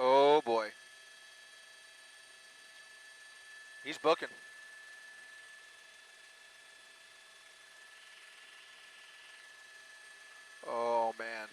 Oh boy. He's booking. Oh man.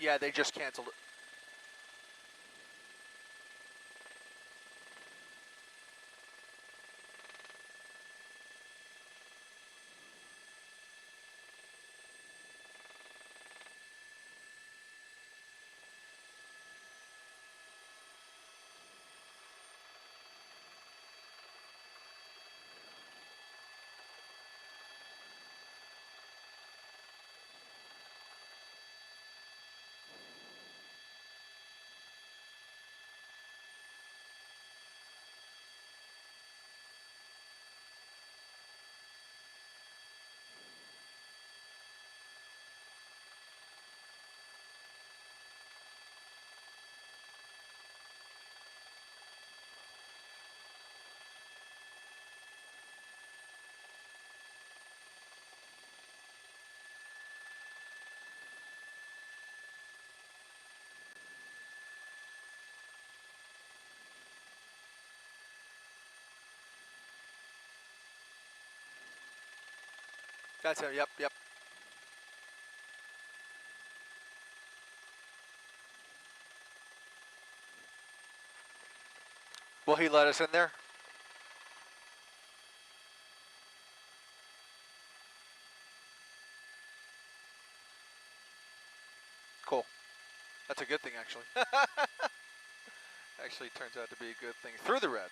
Yeah, they just canceled it. That's him. Yep, yep. Will he let us in there? Cool. That's a good thing, actually. Actually, turns out to be a good thing. Through the red.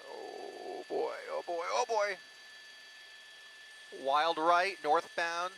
Oh boy, oh boy, oh boy. Wild right, northbound.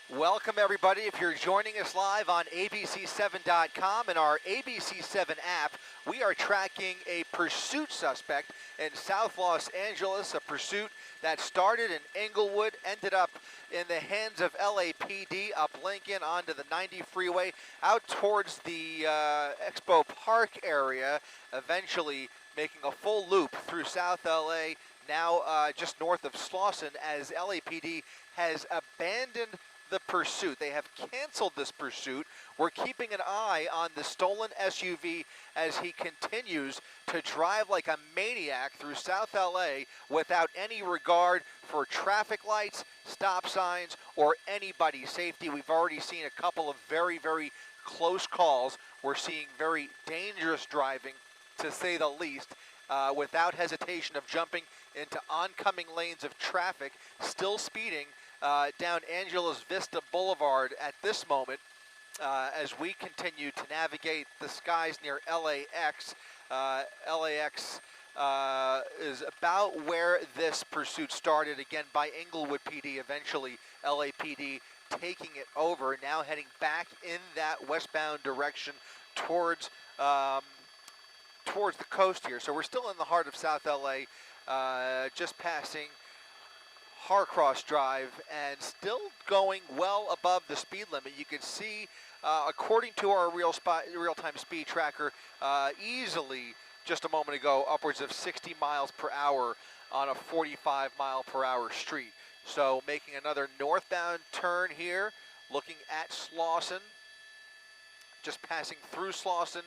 Welcome, everybody. If you're joining us live on abc7.com and our ABC7 app, we are tracking a pursuit suspect in South Los Angeles, a pursuit that started in Inglewood, ended up in the hands of LAPD up Lincoln onto the 90 freeway, out towards the Expo Park area, eventually making a full loop through South LA, now just north of Slauson, as LAPD has abandoned the pursuit. They have canceled this pursuit. We're keeping an eye on the stolen SUV as he continues to drive like a maniac through South LA without any regard for traffic lights, stop signs, or anybody's safety. We've already seen a couple of very, very close calls. We're seeing very dangerous driving, to say the least, without hesitation of jumping into oncoming lanes of traffic, still speeding down Angeles Vista Boulevard at this moment as we continue to navigate the skies near LAX. LAX is about where this pursuit started, again, by Inglewood PD, eventually LAPD taking it over, now heading back in that westbound direction towards towards the coast here. So we're still in the heart of South LA, just passing Harcross Drive, and still going well above the speed limit. You can see, according to our real-time speed tracker, easily just a moment ago, upwards of 60 miles per hour on a 45 mile per hour street. So making another northbound turn here, looking at Slauson, just passing through Slauson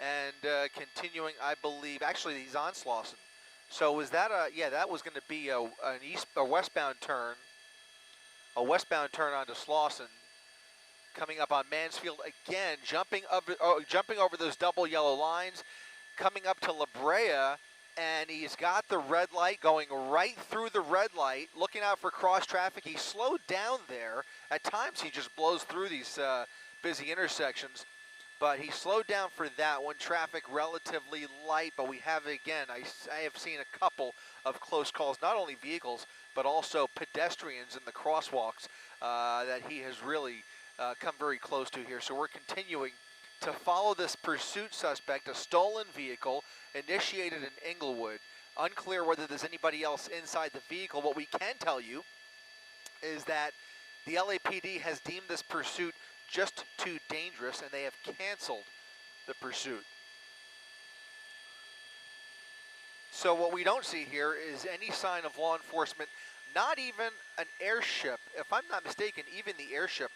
and continuing, I believe, actually he's on Slauson. So was that yeah, that was going to be a westbound turn onto Slauson, coming up on Mansfield again, jumping over those double yellow lines, coming up to La Brea, and he's got the red light, going right through the red light, looking out for cross traffic. He slowed down there. At times he just blows through these busy intersections, but he slowed down for that one. Traffic relatively light, but we have, again, I have seen a couple of close calls, not only vehicles, but also pedestrians in the crosswalks that he has really come very close to here. So we're continuing to follow this pursuit suspect, a stolen vehicle initiated in Inglewood. Unclear whether there's anybody else inside the vehicle. What we can tell you is that the LAPD has deemed this pursuit just too dangerous, and they have canceled the pursuit. So what we don't see here is any sign of law enforcement, not even an airship. If I'm not mistaken, even the airship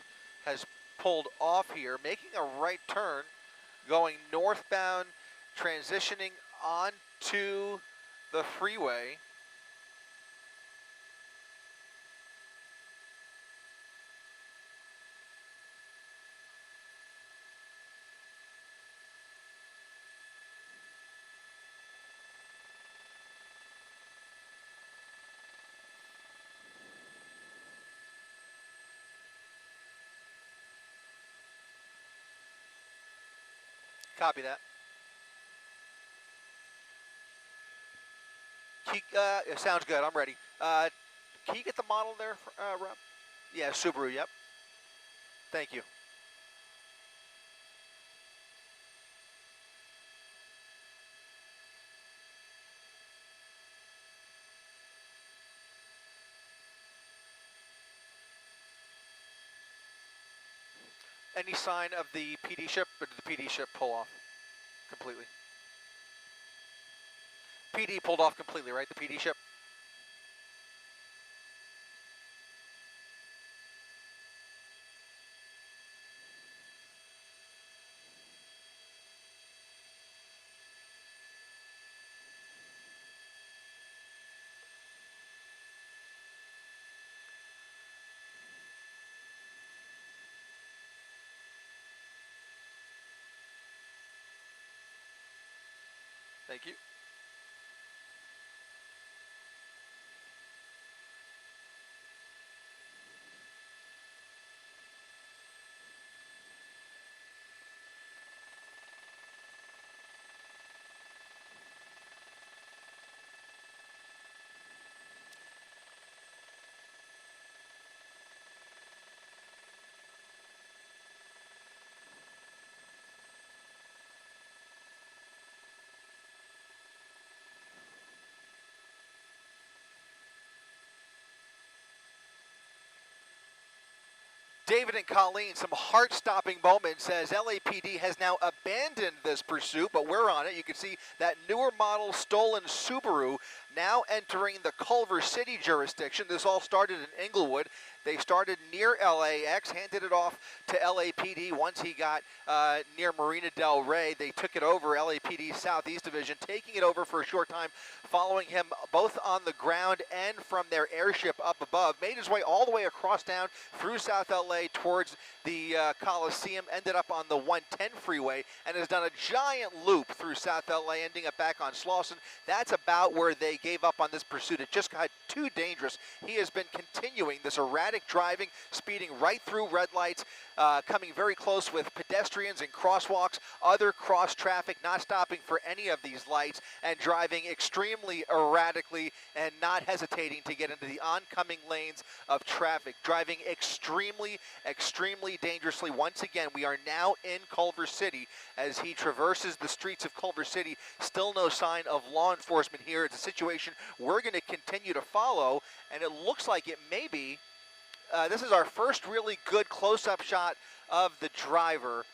has pulled off here, making a right turn, going northbound, transitioning onto the freeway. Copy that. It sounds good. I'm ready. Can you get the model there, Rob? Yeah, Subaru, yep. Thank you. Any sign of the PD ship, or did the PD ship pull off completely? PD pulled off completely, right? The PD ship? Thank you. David and Colleen, some heart-stopping moments as LAPD has now abandoned this pursuit, but we're on it. You can see that newer model stolen Subaru now entering the Culver City jurisdiction. This all started in Inglewood. They started near LAX, handed it off to LAPD once he got near Marina Del Rey. They took it over, LAPD Southeast Division, taking it over for a short time, following him both on the ground and from their airship up above. Made his way all the way across town through South LA towards the Coliseum, ended up on the 110 freeway, and has done a giant loop through South LA, ending up back on Slauson. That's about where they gave up on this pursuit. It just got too dangerous. He has been continuing this erratic driving, speeding right through red lights, coming very close with pedestrians and crosswalks, other cross traffic, not stopping for any of these lights, and driving extremely erratically and not hesitating to get into the oncoming lanes of traffic, driving extremely, extremely dangerously. Once again, we are now in Culver City as he traverses the streets of Culver City. Still no sign of law enforcement here. It's a situation we're going to continue to follow, and it looks like it may be this is our first really good close-up shot of the driver.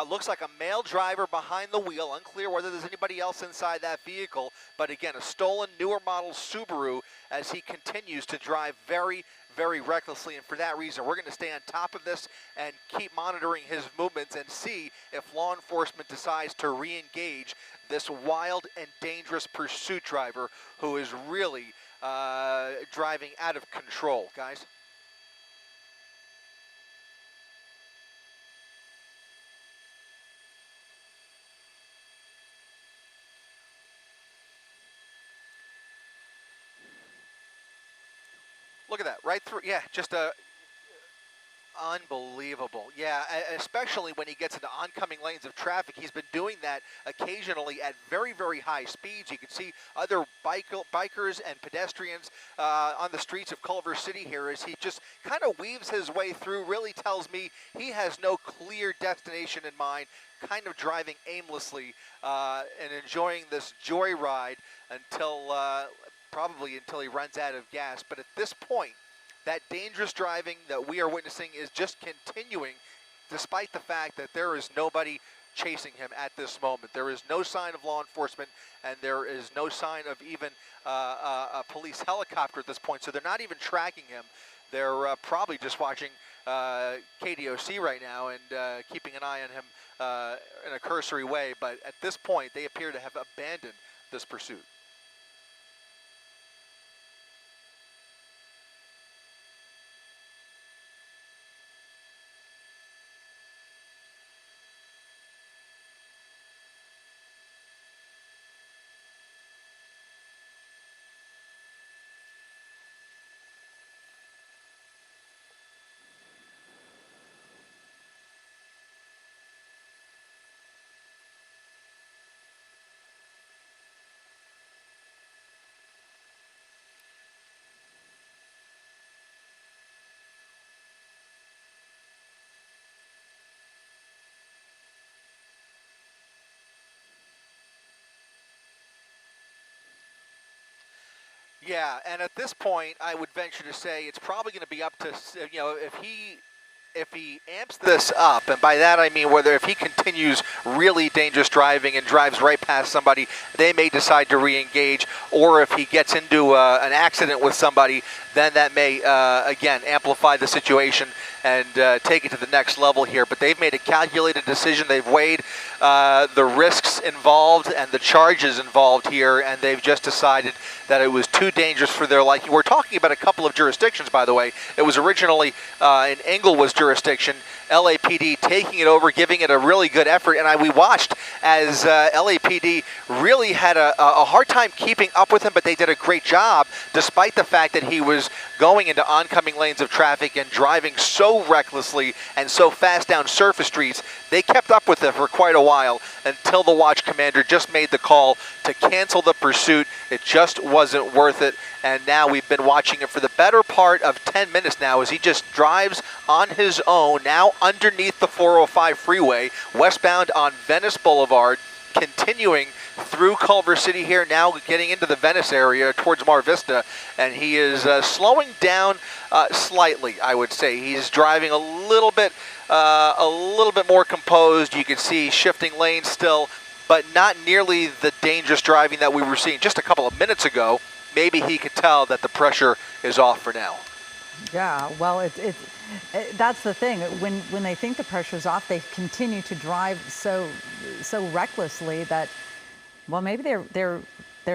Looks like a male driver behind the wheel. Unclear whether there's anybody else inside that vehicle. But again, a stolen, newer model Subaru as he continues to drive very, very recklessly. And for that reason, we're going to stay on top of this and keep monitoring his movements and see if law enforcement decides to re-engage this wild and dangerous pursuit driver who is really driving out of control, guys. Look at that, right through, yeah, just unbelievable. Yeah, especially when he gets into oncoming lanes of traffic. He's been doing that occasionally at very, very high speeds. You can see other bikers and pedestrians on the streets of Culver City here as he just kind of weaves his way through. Really tells me he has no clear destination in mind, kind of driving aimlessly and enjoying this joyride until probably until he runs out of gas. But at this point, that dangerous driving that we are witnessing is just continuing despite the fact that there is nobody chasing him at this moment. There is no sign of law enforcement, and there is no sign of even a police helicopter at this point, so they're not even tracking him. They're probably just watching KDOC right now and keeping an eye on him in a cursory way, but at this point, they appear to have abandoned this pursuit. Yeah, and at this point, I would venture to say it's probably going to be up to, you know, if he amps this up, and by that I mean whether if he continues really dangerous driving and drives right past somebody, they may decide to re-engage, or if he gets into an accident with somebody, then that may, again, amplify the situation and take it to the next level here. But they've made a calculated decision. They've weighed the risks involved and the charges involved here, and they've just decided that it was too dangerous for their liking. We're talking about a couple of jurisdictions, by the way. It was originally in Englewood's jurisdiction, LAPD taking it over, giving it a really good effort, and we watched as LAPD really had a hard time keeping up with him, but they did a great job, despite the fact that he was going into oncoming lanes of traffic and driving so recklessly and so fast down surface streets. They kept up with him for quite a while until the watch commander just made the call to cancel the pursuit. It just wasn't worth it, and now we've been watching it for the better part of 10 minutes now as he just drives on his own, now underneath the 405 freeway, westbound on Venice Boulevard, continuing through Culver City here, now getting into the Venice area towards Mar Vista, and he is slowing down slightly, I would say. He's driving a little bit more composed. You can see shifting lanes still, but not nearly the dangerous driving that we were seeing just a couple of minutes ago. Maybe he could tell that the pressure is off for now. Yeah, well, that's the thing. When they think the pressure's off, they continue to drive so recklessly that, well, maybe they're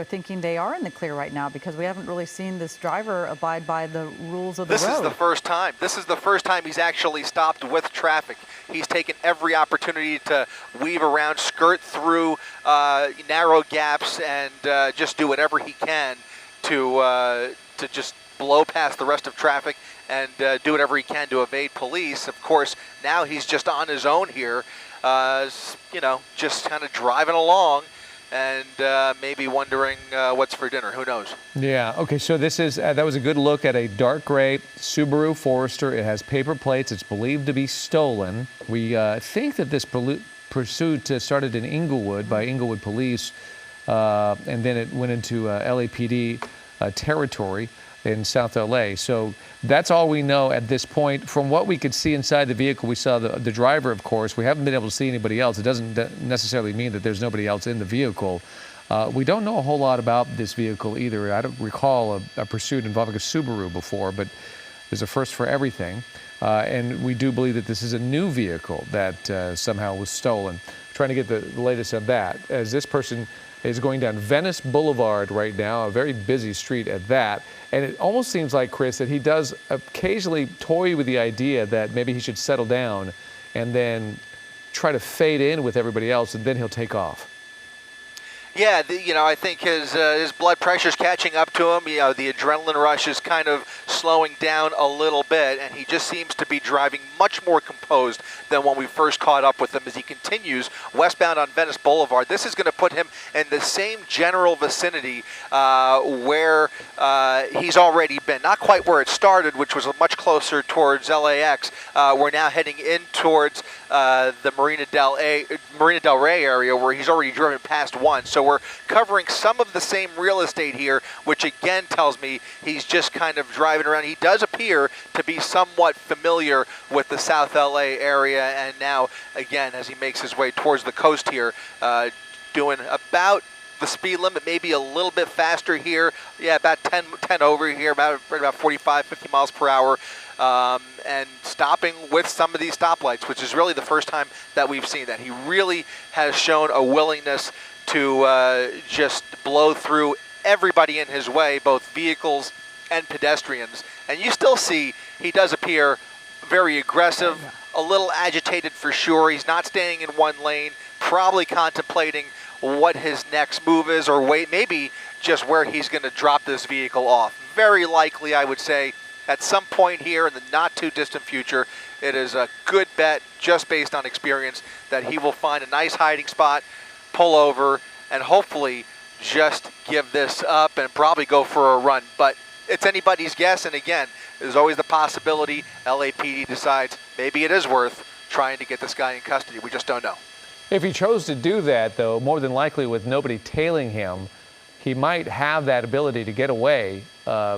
thinking they are in the clear right now, because we haven't really seen this driver abide by the rules of the road. This is the first time. This is the first time he's actually stopped with traffic. He's taken every opportunity to weave around, skirt through narrow gaps, and just do whatever he can to just blow past the rest of traffic and do whatever he can to evade police. Of course, now he's just on his own here, you know, just kind of driving along and maybe wondering what's for dinner. Who knows? Yeah. Okay. So this is that was a good look at a dark gray Subaru Forester. It has paper plates. It's believed to be stolen. We think that this pursuit started in Englewood by Englewood police, and then it went into LAPD territory in South LA. So that's all we know at this point. From what we could see inside the vehicle, we saw the driver, of course. We haven't been able to see anybody else. It doesn't necessarily mean that there's nobody else in the vehicle. We don't know a whole lot about this vehicle either. I don't recall a pursuit involving a Subaru before, but there's a first for everything. And we do believe that this is a new vehicle that somehow was stolen. Trying to get the latest on that, as this person is going down Venice Boulevard right now, a very busy street at that. And it almost seems like, Chris, that he does occasionally toy with the idea that maybe he should settle down and then try to fade in with everybody else, and then he'll take off. Yeah, I think his blood pressure's catching up to him. The adrenaline rush is kind of slowing down a little bit, and he just seems to be driving much more composed than when we first caught up with him as he continues westbound on Venice Boulevard. This is going to put him in the same general vicinity where he's already been. Not quite where it started, which was much closer towards LAX. We're now heading in towards the Marina Del Rey area, where he's already driven past one. So we're covering some of the same real estate here, which again tells me he's just kind of driving around. He does appear to be somewhat familiar with the South LA area, and now again, as he makes his way towards the coast here, doing about the speed limit, maybe a little bit faster here. Yeah, about 10 over here, about 45, 50 miles per hour. And stopping with some of these stoplights, which is really the first time that we've seen that. He really has shown a willingness to just blow through everybody in his way, both vehicles and pedestrians. And you still see he does appear very aggressive, a little agitated for sure. He's not staying in one lane, probably contemplating what his next move is, or maybe just where he's going to drop this vehicle off. Very likely, I would say, at some point here in the not too distant future, it is a good bet, just based on experience, that he will find a nice hiding spot, pull over, and hopefully just give this up and probably go for a run. But it's anybody's guess, and again, there's always the possibility LAPD decides maybe it is worth trying to get this guy in custody. We just don't know. If he chose to do that, though, more than likely with nobody tailing him, he might have that ability to get away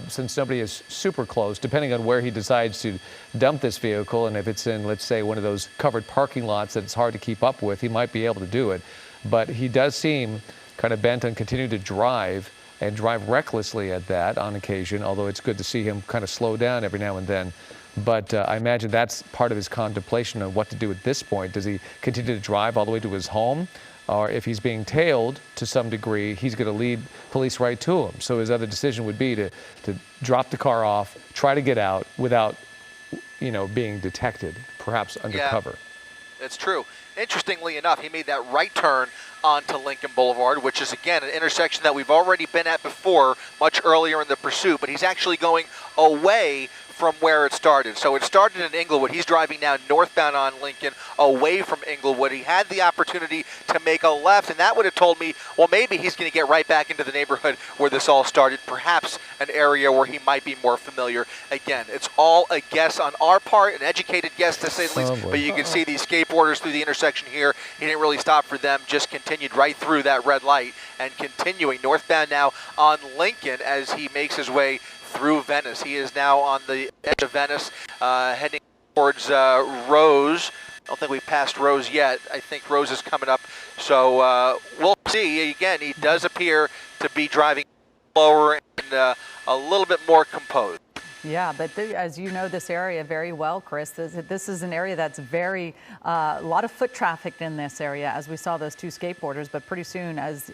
since nobody is super close, depending on where he decides to dump this vehicle. And if it's in, let's say, one of those covered parking lots that it's hard to keep up with, he might be able to do it. But he does seem kind of bent on continuing to drive, and drive recklessly at that on occasion, although it's good to see him kind of slow down every now and then. But I imagine that's part of his contemplation on what to do at this point. Does he continue to drive all the way to his home? Or if he's being tailed to some degree, he's going to lead police right to him. So his other decision would be to drop the car off, try to get out without, being detected, perhaps undercover. Yeah, it's true. Interestingly enough, he made that right turn onto Lincoln Boulevard, which is, again, an intersection that we've already been at before, much earlier in the pursuit, but he's actually going away from where it started. So it started in Inglewood. He's driving now northbound on Lincoln, away from Inglewood. He had the opportunity to make a left, and that would have told me, well, maybe he's going to get right back into the neighborhood where this all started, perhaps an area where he might be more familiar. Again, it's all a guess on our part, an educated guess to say the least, but you can see these skateboarders through the intersection here. He didn't really stop for them, just continued right through that red light and continuing northbound now on Lincoln as he makes his way through Venice. He is now on the edge of Venice, heading towards Rose. I don't think we've passed Rose yet. I think Rose is coming up. So we'll see. Again, he does appear to be driving slower and a little bit more composed. Yeah, but as you know this area very well, Chris, this is an area that's very, a lot of foot traffic in this area, as we saw those two skateboarders, but pretty soon as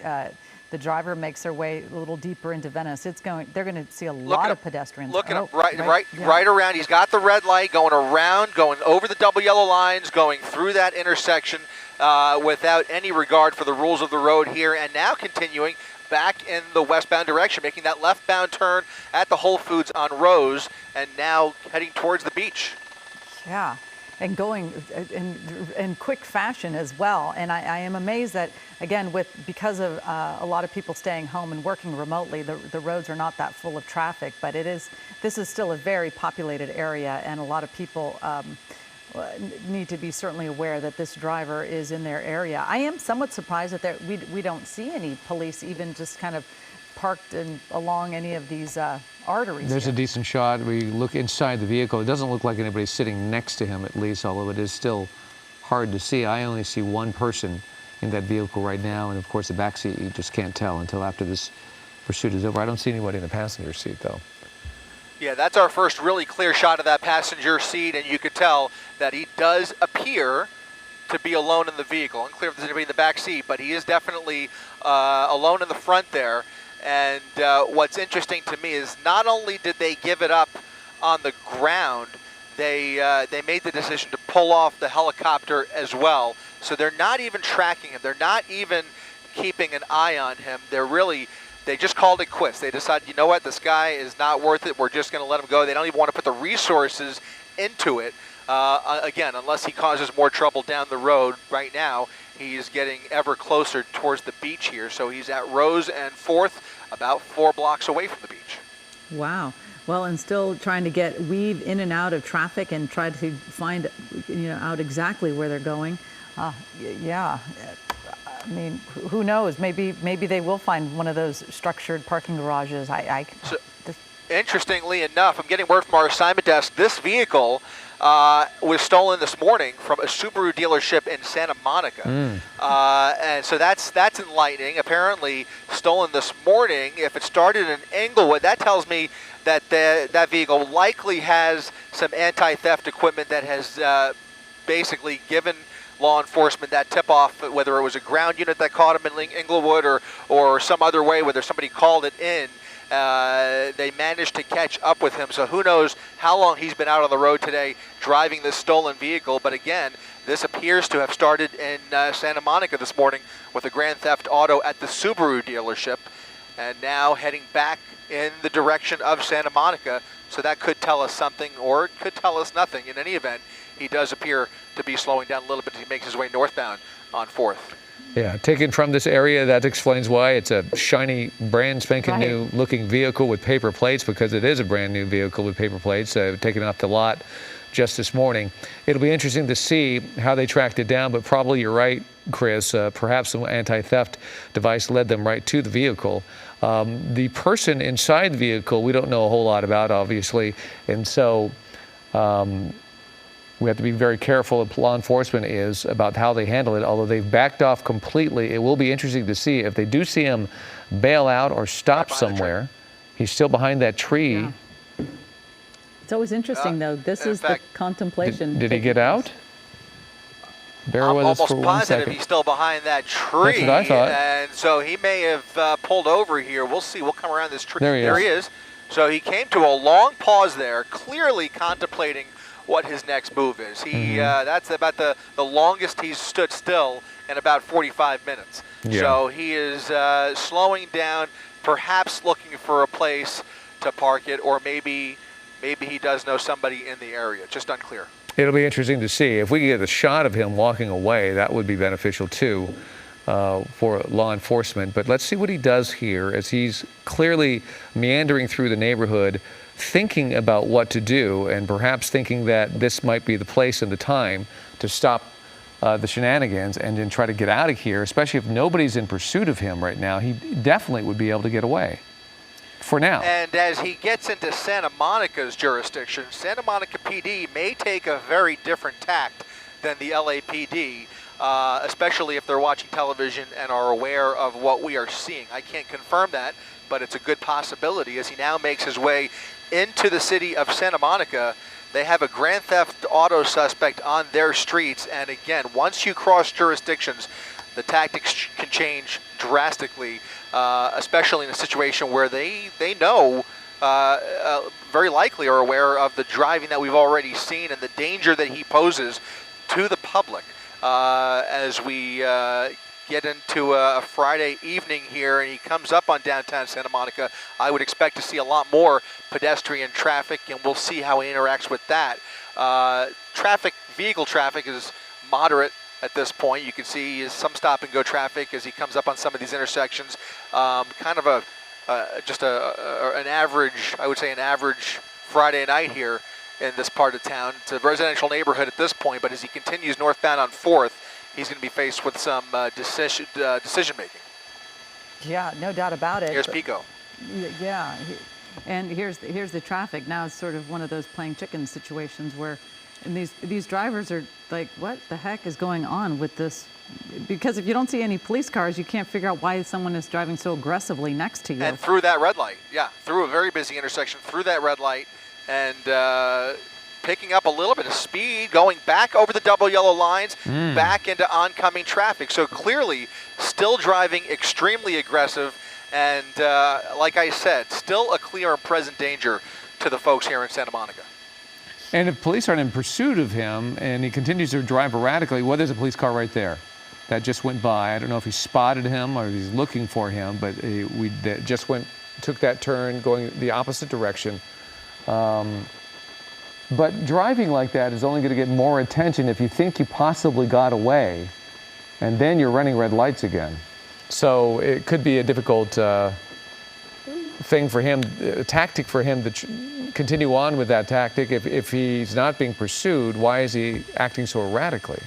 the driver makes their way a little deeper into Venice, they're going to see a lot of pedestrians. Looking up right around. He's got the red light going around, going over the double yellow lines, going through that intersection without any regard for the rules of the road here, and now continuing back in the westbound direction, making that leftbound turn at the Whole Foods on Rose, and now heading towards the beach. Yeah, and going in quick fashion as well. And I am amazed that, again, because of a lot of people staying home and working remotely, the roads are not that full of traffic. But this is still a very populated area, and a lot of people need to be certainly aware that this driver is in their area. I am somewhat surprised that we don't see any police even just kind of parked along any of these arteries. There's here. a decent shot. We look inside the vehicle. It doesn't look like anybody's sitting next to him, at least, although it is still hard to see. I only see one person in that vehicle right now, and of course the back seat you just can't tell until after this pursuit is over. I don't see anybody in the passenger seat, though. Yeah, that's our first really clear shot of that passenger seat, and you could tell that he does appear to be alone in the vehicle. Unclear if there's anybody in the back seat, but he is definitely alone in the front there. And what's interesting to me is not only did they give it up on the ground, they made the decision to pull off the helicopter as well. So they're not even tracking him. They're not even keeping an eye on him. They just called it quits. They decided, you know what, this guy is not worth it. We're just going to let him go. They don't even want to put the resources into it. Again, unless he causes more trouble down the road. Right now, he is getting ever closer towards the beach here. So he's at Rose and 4th, about 4 blocks away from the beach. Wow. Well, and still trying to weave in and out of traffic and try to find, out exactly where they're going. Yeah. I mean, who knows? Maybe they will find one of those structured parking garages. Interestingly enough, I'm getting word from our assignment desk, this vehicle was stolen this morning from a Subaru dealership in Santa Monica. And so that's enlightening. Apparently stolen this morning. If it started in Englewood, that tells me that that vehicle likely has some anti-theft equipment that has basically given law enforcement that tip-off, whether it was a ground unit that caught him in Englewood or some other way, whether somebody called it in. They managed to catch up with him, so who knows how long he's been out on the road today driving this stolen vehicle. But again, this appears to have started in Santa Monica this morning with a grand theft auto at the Subaru dealership, and now heading back in the direction of Santa Monica. So that could tell us something, or it could tell us nothing. In any event, he does appear to be slowing down a little bit as he makes his way northbound on 4th. Yeah, taken from this area, that explains why it's a shiny, brand spanking new looking vehicle with paper plates, because it is a brand new vehicle with paper plates, taken off the lot just this morning. It'll be interesting to see how they tracked it down, but probably you're right, Chris, perhaps some anti-theft device led them right to the vehicle. The person inside the vehicle, we don't know a whole lot about, obviously, and so we have to be very careful, if law enforcement is, about how they handle it. Although they've backed off completely, it will be interesting to see if they do see him bail out or stop somewhere. He's still behind that tree. Yeah. It's always interesting, though. This is the contemplation. Did he get out? Bear with us for 1 second. I'm almost positive he's still behind that tree. That's what I thought. And so he may have pulled over here. We'll see. We'll come around this tree. There he is. So he came to a long pause there, clearly contemplating what his next move is. That's about the longest he's stood still in about 45 minutes. Yeah. So he is slowing down, perhaps looking for a place to park it, or maybe he does know somebody in the area. Just unclear. It'll be interesting to see. If we can get a shot of him walking away, that would be beneficial too for law enforcement. But let's see what he does here, as he's clearly meandering through the neighborhood, thinking about what to do, and perhaps thinking that this might be the place and the time to stop the shenanigans and then try to get out of here, especially if nobody's in pursuit of him right now. He definitely would be able to get away for now. And as he gets into Santa Monica's jurisdiction, Santa Monica PD may take a very different tact than the LAPD, especially if they're watching television and are aware of what we are seeing. I can't confirm that, but it's a good possibility as he now makes his way into the city of Santa Monica. They have a grand theft auto suspect on their streets, and again, once you cross jurisdictions, the tactics can change drastically, especially in a situation where they know, very likely are aware of the driving that we've already seen and the danger that he poses to the public. As we get into a Friday evening here and he comes up on downtown Santa Monica, I would expect to see a lot more pedestrian traffic, and we'll see how he interacts with that. Vehicle traffic is moderate at this point. You can see some stop and go traffic as he comes up on some of these intersections. Kind of an average, I would say an average Friday night here in this part of town. It's a residential neighborhood at this point, but as he continues northbound on 4th, he's going to be faced with some decision making. Yeah, no doubt about it. Here's Pico. Yeah, and here's the traffic. Now it's sort of one of those playing chicken situations where, and these drivers are like, what the heck is going on with this? Because if you don't see any police cars, you can't figure out why someone is driving so aggressively next to you. And through that red light, yeah, through a very busy intersection, through that red light, and picking up a little bit of speed, going back over the double yellow lines, back into oncoming traffic. So clearly still driving extremely aggressive, and like I said, still a clear and present danger to the folks here in Santa Monica. And if police aren't in pursuit of him and he continues to drive erratically, well, there's a police car right there that just went by. I don't know if he spotted him or if he's looking for him, but that just took that turn going the opposite direction. But driving like that is only going to get more attention if you think you possibly got away, and then you're running red lights again. So it could be a difficult thing for him, a tactic for him to continue on with that tactic. If he's not being pursued, why is he acting so erratically?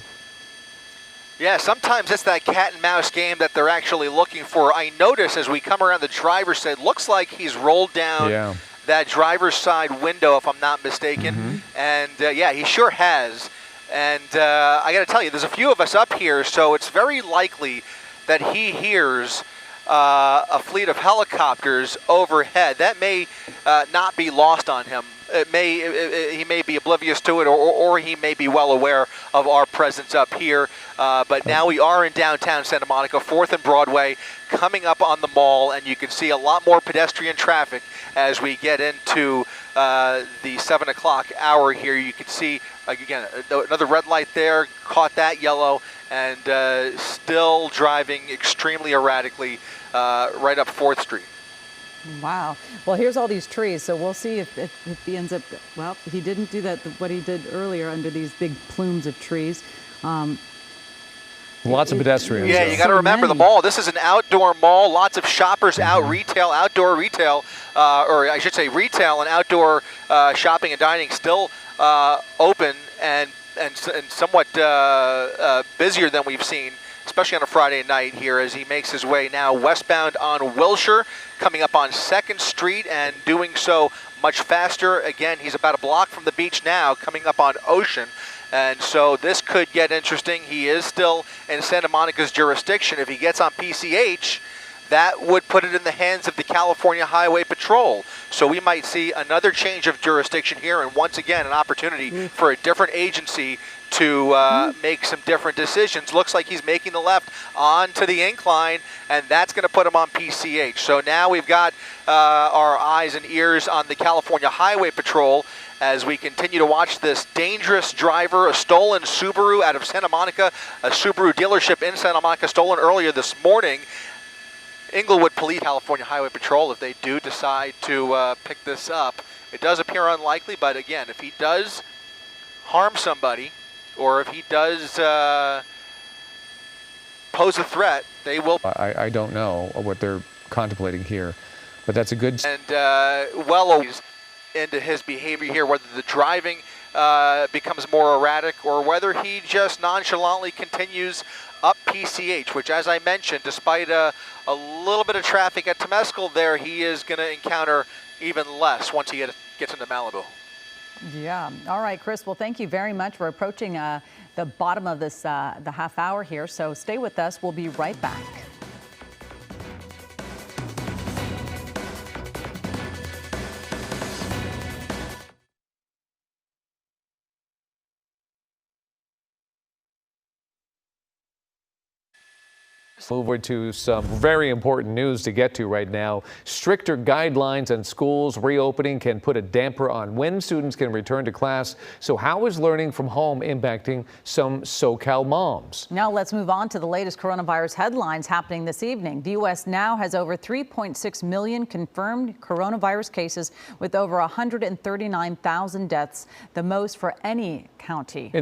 Yeah, sometimes it's that cat and mouse game that they're actually looking for. I notice as we come around the driver's side, looks like he's rolled down that driver's side window, if I'm not mistaken. And yeah, he sure has. And I got to tell you, there's a few of us up here, so it's very likely that he hears a fleet of helicopters overhead. That may not be lost on him. He may be oblivious to it, or he may be well aware of our presence up here. But now we are in downtown Santa Monica, 4th and Broadway, coming up on the mall, and you can see a lot more pedestrian traffic as we get into the 7 o'clock hour here. You can see, again, another red light there, caught that yellow, and still driving extremely erratically right up 4th Street. Wow. Well, here's all these trees, so we'll see if he ends up, well, he didn't do that, what he did earlier under these big plumes of trees. Lots of pedestrians. Yeah, you got to remember the mall. This is an outdoor mall. Lots of shoppers out, retail, outdoor retail, or I should say retail and outdoor shopping and dining still open and somewhat busier than we've seen, especially on a Friday night here as he makes his way now westbound on Wilshire, coming up on 2nd Street and doing so much faster. Again, he's about a block from the beach now, coming up on Ocean. And so this could get interesting. He is still in Santa Monica's jurisdiction. If he gets on PCH, that would put it in the hands of the California Highway Patrol. So we might see another change of jurisdiction here, and once again, an opportunity for a different agency to make some different decisions. Looks like he's making the left onto the incline, and that's going to put him on PCH. So now we've got our eyes and ears on the California Highway Patrol as we continue to watch this dangerous driver, a stolen Subaru out of Santa Monica, a Subaru dealership in Santa Monica, stolen earlier this morning. Inglewood Police, California Highway Patrol, if they do decide to pick this up. It does appear unlikely, but again, if he does harm somebody, or if he does pose a threat, they will. I don't know what they're contemplating here, but that's a good. And well always into his behavior here, whether the driving becomes more erratic or whether he just nonchalantly continues up PCH, which, as I mentioned, despite a little bit of traffic at Temescal there, he is going to encounter even less once he gets into Malibu. Yeah. All right, Chris. Well, thank you very much. We're approaching the bottom of this the half hour here, so stay with us. We'll be right back. Move forward to some very important news to get to right now. Stricter guidelines on schools reopening can put a damper on when students can return to class. So how is learning from home impacting some SoCal moms? Now let's move on to the latest coronavirus headlines happening this evening. The U.S. now has over 3.6 million confirmed coronavirus cases with over 139,000 deaths, the most for any county.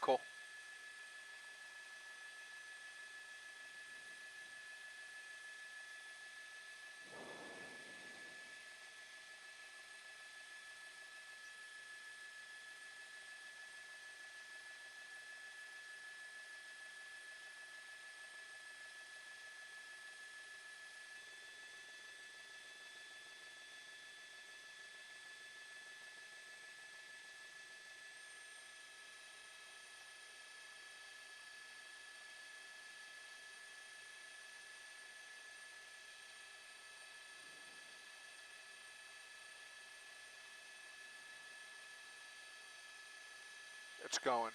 Cool. it's going.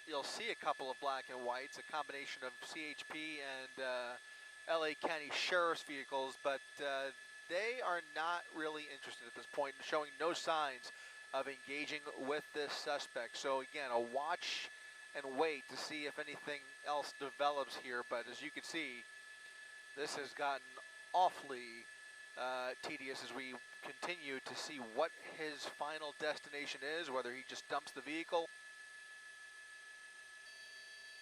You'll see a couple of black and whites, a combination of CHP and LA County Sheriff's vehicles, but they are not really interested at this point, showing no signs of engaging with this suspect. So again, a watch and wait to see if anything else develops here, but as you can see, this has gotten awfully tedious as we continue to see what his final destination is, whether he just dumps the vehicle